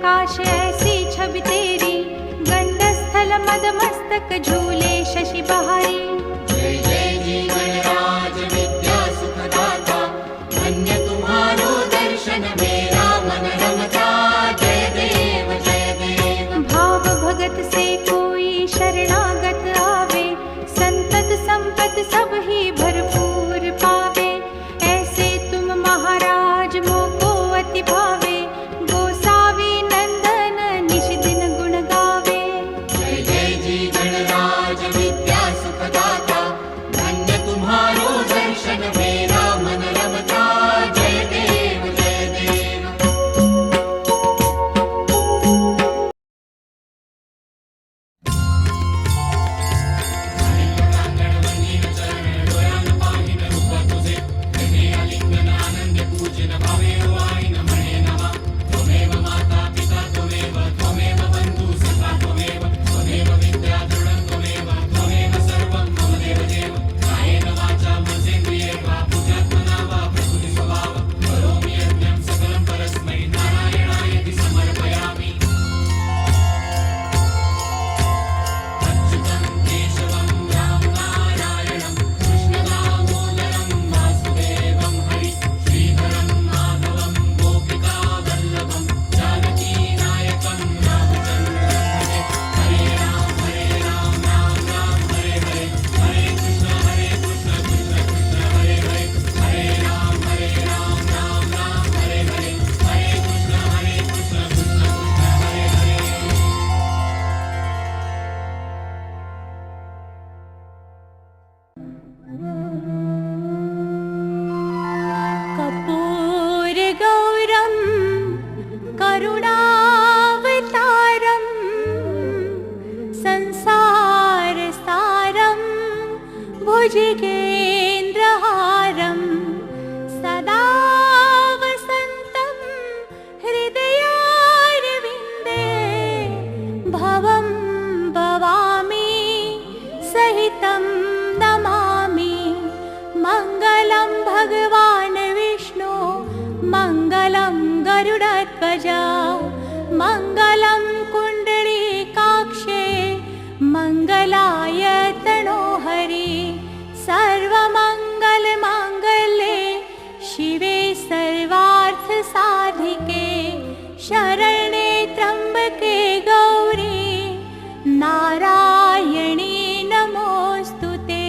प्रकाश ऐसी छवि तेरी, गंडस्थल मदमस्तक झूले शशि बहारी। जय जय जी गणराज विद्या सुखदाता, धन्य तुम्हारो दर्शन मेरा मन रमता। जय देव जय देव। भाव भगत से कोई शरणागत आवे, संतत संपत सब ही भरपूर पावे। ऐसे तुम महाराज मोको अति भावे, गोसावी नंदन निश दिन गुण गावे। जय जय जी गणराज विद्या सुखदाता, धन्य तुम्हारो दर्शन मेरा मन रमता। जय देव जय देव। कर्पूर गौरम करुणावतारम, संसार सारम भुजगेन्द्रहारम, सदा वसन्तं हृदयारविन्दे। भवं भवामि सहितं नमामि। मङ्गलं भगवान् विष्णु, मङ्गलं गरुडध्वजा, मङ्गलं कुण्डलीकाक्षे, मङ्गलाय तनोहरि। सर्वमङ्गलमाङ्गल्ये शिवे सर्वार्थसाधिके, शरण्ये त्र्यम्बके गौरी नारायणी नमोऽस्तुते।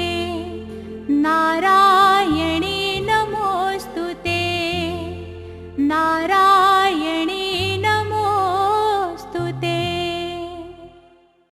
नारायणी नमोऽस्तुते। नारायणी